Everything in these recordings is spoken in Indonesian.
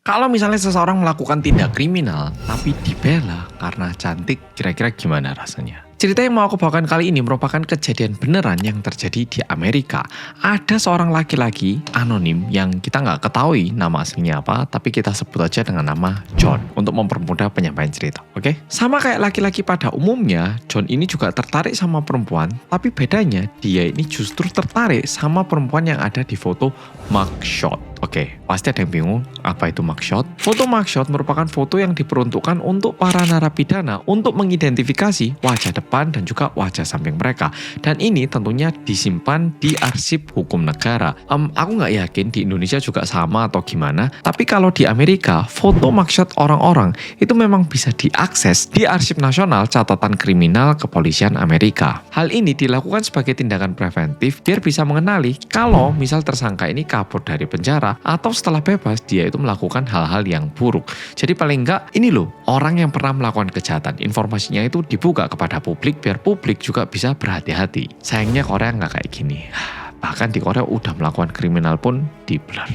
Kalau misalnya seseorang melakukan tindak kriminal tapi dibela karena cantik, kira-kira gimana rasanya? Cerita yang mau aku bawakan kali ini merupakan kejadian beneran yang terjadi di Amerika. Ada seorang laki-laki anonim yang kita nggak ketahui nama aslinya apa, tapi kita sebut aja dengan nama John untuk mempermudah penyampaian cerita. Oke? Sama kayak laki-laki pada umumnya, John ini juga tertarik sama perempuan, tapi bedanya dia ini justru tertarik sama perempuan yang ada di foto mugshot. Oke, pasti ada yang bingung apa itu mugshot. Foto mugshot merupakan foto yang diperuntukkan untuk para narapidana untuk mengidentifikasi wajah depan dan juga wajah samping mereka. Dan ini tentunya disimpan di arsip hukum negara. Aku nggak yakin di Indonesia juga sama atau gimana. Tapi kalau di Amerika, foto mugshot orang-orang itu memang bisa diakses di arsip nasional catatan kriminal kepolisian Amerika. Hal ini dilakukan sebagai tindakan preventif biar bisa mengenali kalau misal tersangka ini kabur dari penjara atau setelah bebas dia itu melakukan hal-hal yang buruk. Jadi paling enggak ini loh orang yang pernah melakukan kejahatan, informasinya itu dibuka kepada publik biar publik juga bisa berhati-hati. Sayangnya Korea nggak kayak gini. Bahkan di Korea udah melakukan kriminal pun di blur.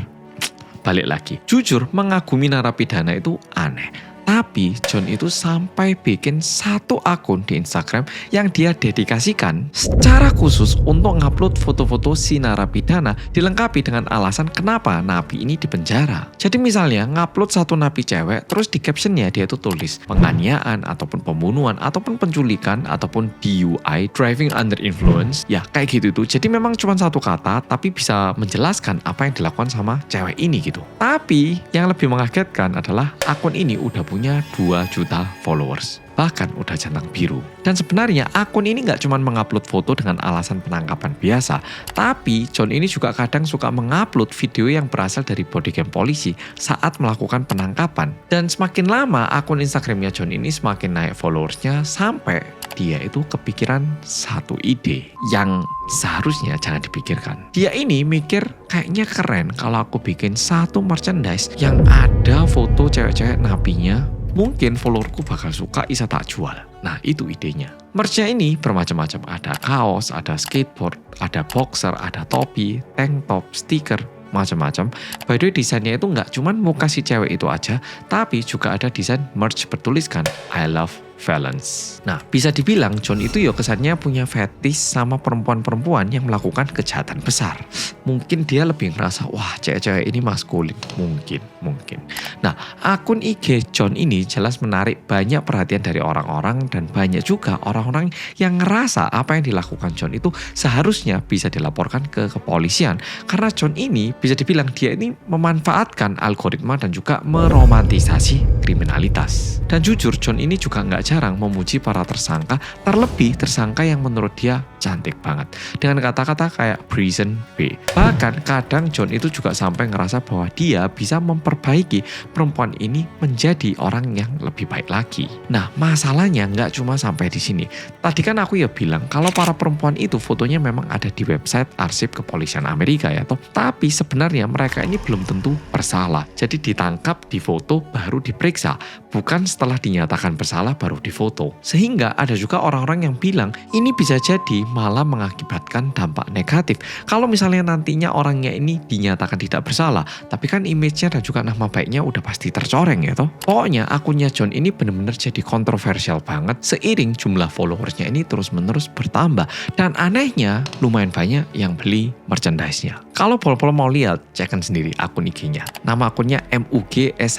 Balik lagi, jujur mengagumi narapidana itu aneh. Tapi John itu sampai bikin satu akun di Instagram yang dia dedikasikan secara khusus untuk ngupload foto-foto si narapidana dilengkapi dengan alasan kenapa napi ini dipenjara. Jadi misalnya ngupload satu napi cewek terus di captionnya dia itu tulis penganiayaan ataupun pembunuhan ataupun penculikan ataupun DUI, driving under influence, ya kayak gitu tuh. Jadi memang cuma satu kata tapi bisa menjelaskan apa yang dilakukan sama cewek ini gitu. Tapi yang lebih mengagetkan adalah akun ini udah punya 2 juta followers. Bahkan udah centang biru. Dan sebenarnya akun ini nggak cuma mengupload foto dengan alasan penangkapan biasa, tapi John ini juga kadang suka mengupload video yang berasal dari bodycam polisi saat melakukan penangkapan. Dan semakin lama akun Instagramnya John ini semakin naik followersnya sampai dia itu kepikiran satu ide yang seharusnya jangan dipikirkan. Dia ini mikir kayaknya keren kalau aku bikin satu merchandise yang ada foto cewek-cewek napinya. Mungkin followerku bakal suka, bisa tak jual. Nah itu idenya. Merchnya ini bermacam-macam. Ada kaos, ada skateboard, ada boxer, ada topi, tank top, stiker, macam-macam. By the way desainnya itu nggak cuman muka si cewek itu aja, tapi juga ada desain merch bertuliskan I love Valence. Nah, bisa dibilang John itu ya kesannya punya fetish sama perempuan-perempuan yang melakukan kejahatan besar. Mungkin dia lebih ngerasa, wah cewek-cewek ini maskulin. Mungkin. Nah, akun IG John ini jelas menarik banyak perhatian dari orang-orang dan banyak juga orang-orang yang ngerasa apa yang dilakukan John itu seharusnya bisa dilaporkan ke kepolisian. Karena John ini bisa dibilang dia ini memanfaatkan algoritma dan juga meromantisasi kriminalitas. Dan jujur John ini juga nggak jarang memuji para tersangka, terlebih tersangka yang menurut dia cantik banget. Dengan kata-kata kayak Prison B. Bahkan kadang John itu juga sampai ngerasa bahwa dia bisa memperbaiki perempuan ini menjadi orang yang lebih baik lagi. Nah masalahnya nggak cuma sampai di sini. Tadi kan aku ya bilang kalau para perempuan itu fotonya memang ada di website arsip kepolisian Amerika ya toh. Tapi sebenarnya mereka ini belum tentu bersalah. Jadi ditangkap, difoto, baru diperiksa. Bukan setelah dinyatakan bersalah baru difoto. Sehingga ada juga orang-orang yang bilang ini bisa jadi malah mengakibatkan dampak negatif. Kalau misalnya nantinya orangnya ini dinyatakan tidak bersalah, tapi kan image-nya dan juga nama baiknya udah pasti tercoreng ya toh. Pokoknya akunnya John ini benar-benar jadi kontroversial banget seiring jumlah followersnya ini terus-menerus bertambah. Dan anehnya lumayan banyak yang beli merchandise-nya. Kalau pol-pol mau lihat, cekan sendiri akun IG-nya. Nama akunnya MUGSHAWTYS.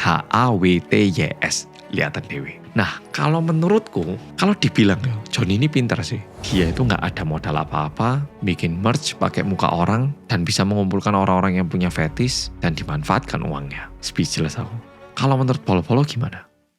Lihatan dewe. Nah, kalau menurutku, kalau dibilang John ini pintar sih. Dia itu nggak ada modal apa-apa, bikin merch pakai muka orang, dan bisa mengumpulkan orang-orang yang punya fetish, dan dimanfaatkan uangnya. Speechless aku. Kalau menurut Polo-Polo gimana?